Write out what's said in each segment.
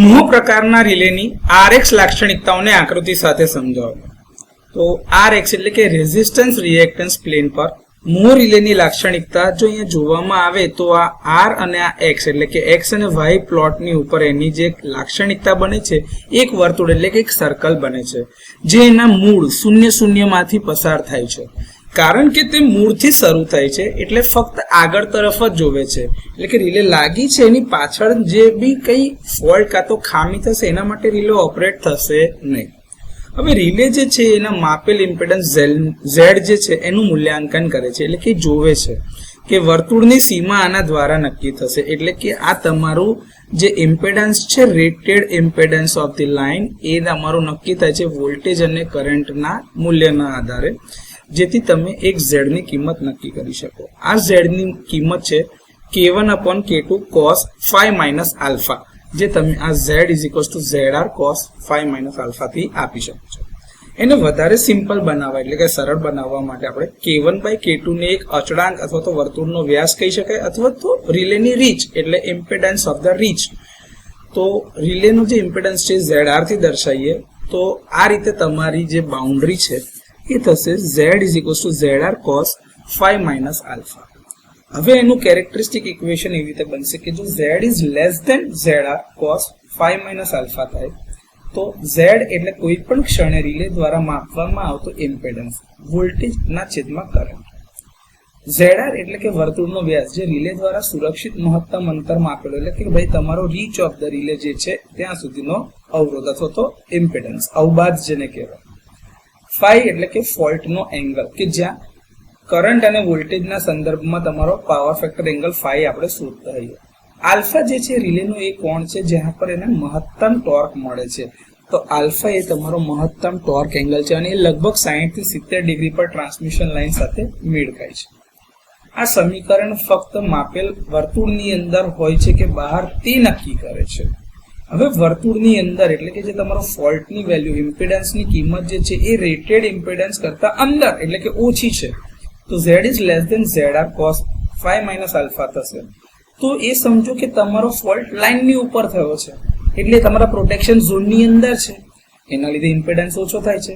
મોહ પ્રકારના રિલેની આરએક્સ લાક્ષણિકતાઓને આકૃતિ સાથે સમજાવો. તો આરએક્સ એટલે કે રેઝિસ્ટન્સ રિએક્ટન્સ પ્લેન પર મોહ રિલેની લાક્ષણિકતા જો અહીંયા જોવામાં આવે તો આ આર અને આ એક્સ એટલે કે એક્સ અને વાય પ્લોટની ઉપર એની જે લાક્ષણિકતા બને છે એક વર્તુળ એટલે કે એક સર્કલ બને છે જે એના મૂળ 0 માંથી પસાર થાય છે. કારણ કે તે મૂળથી શરૂ થાય છે એટલે ફક્ત આગળ તરફ જ જોવે છે, એટલે કે રિલે લાગી છે એની પાછળ જે બી કઈ ફોલ્ટ કાં તો ખામી થશે એના માટે રિલે ઓપરેટ થશે નહીં. હવે રિલે જે છે એના માપેલ ઇમ્પેડન્સ ઝેડ જે છે એનું મૂલ્યાંકન કરે છે, એટલે કે જોવે છે કે વર્તુળની સીમા આના દ્વારા નક્કી થશે. એટલે કે આ તમારું જે ઇમ્પેડન્સ છે rated impedance of the line એ તમારું નક્કી થાય છે વોલ્ટેજ અને કરંટના મૂલ્યના આધારે, જેથી તમે એક ઝેડ ની કિંમત નક્કી કરી શકો. આ ઝેડ ની કિંમત છે k1/k2 cos phi minus alpha, જે તમે આ z = zr cos phi minus alpha થી આપી શકો છો. એને વધારે સિમ્પલ બનાવવા એટલે કે સરળ બનાવવા માટે આપણે k1/k2 ને એક અચળાંક અથવા તો વર્તુળનો વ્યાસ કહી શકાય, અથવા તો રિલેની રીચ એટલે ઇમ્પેડન્સ ઓફ ધ રીચ. તો રિલેનો જે ઇમ્પેડન્સ છે zr થી દર્શાવીએ તો આ રીતે તમારી જે બાઉન્ડ્રી છે એ થશે z = zr cos phi minus alpha. હવે એનું કેરેક્ટરિસ્ટિક ઇક્વેશન એવી રીતે બનશે કે જો z is less than zr cos phi minus alpha થાય તો z એટલે કોઈ પણ ક્ષણે રિલે દ્વારા માપવામાં આવતો ઇમ્પેડન્સ વોલ્ટેજના છેદમાં કરંટ. zr એટલે કે વર્તુળનો વ્યાસ જે રિલે દ્વારા સુરક્ષિત મહત્તમ અંતર માપેલો, એટલે કે ભાઈ તમારો રીચ ઓફ ધ રિલે જે છે ત્યાં સુધીનો અવરોધ અથવા તો ઇમ્પેડન્સ, અવબાધ જેને કહેવાય. phi એટલે કે ફોલ્ટનો એંગલ કે જ્યાં કરંટ અને વોલ્ટેજના સંદર્ભમાં તમારો પાવર ફેક્ટર એંગલ phi આપણે શોધતા હોઈએ. આલ્ફા જે છે રિલેનો એ કોણ છે જ્યાં પર એને મહત્તમ ટોર્ક મળે છે. તો આલ્ફા એ તમારો મહત્તમ ટોર્ક એંગલ છે અને એ લગભગ 60 થી 70 ડિગ્રી પર ટ્રાન્સમિશન લાઇન સાથે મેળ ખાય છે. આ સમીકરણ ફક્ત માપેલ વર્તુળની અંદર હોય છે કે બહાર તે નક્કી કરે છે. હવે વર્તુળની અંદર એટલે કે જે તમારો ફોલ્ટની વેલ્યુ ઇમ્પેડન્સની કિંમત જે છે એ રેટેડ ઇમ્પેડન્સ કરતા અંદર એટલે કે ઓછી છે, તો z is less than zr cos phi minus alpha થશે. તો એ સમજો કે તમારો ફોલ્ટ લાઇનની ઉપર થયો છે એટલે તમારા પ્રોટેક્શન ઝોનની અંદર છે, એના લીધે ઇમ્પેડન્સ ઓછો થાય છે.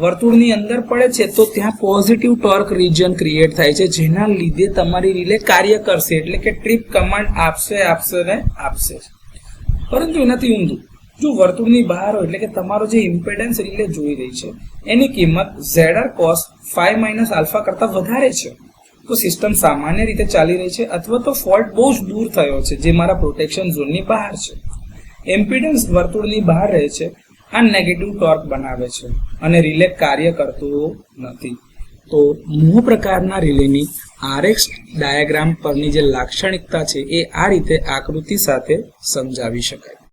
વર્તુળની અંદર પડે છે તો ત્યાં પોઝિટિવ ટોર્ક રિજન ક્રિએટ થાય છે જેના લીધે તમારી રિલે કાર્ય કરશે, એટલે કે ટ્રીપ કમાન્ડ આપશે. પરંતુ એનાથી ઊંધું જો વર્તુળની બહાર હોય એટલે કે તમારો જે ઇમ્પેડન્સ રિલે જોઈ રહી છે એની કિંમત zr cos phi minus alpha કરતા વધારે છે તો સિસ્ટમ સામાન્ય રીતે ચાલી રહી છે અથવા તો ફોલ્ટ બહુ જ દૂર થયો છે જે મારા પ્રોટેક્શન ઝોનની બહાર છે. ઇમ્પેડન્સ વર્તુળની બહાર રહે છે, આ નેગેટિવ ટોર્ક બનાવે છે અને રિલે કાર્ય કરતો નથી. તો મોહ પ્રકારના રિલેની આરએક્સ ડાયાગ્રામ પરની જે લાક્ષણિકતા છે એ આ રીતે આકૃતિ સાથે સમજાવી શકાય.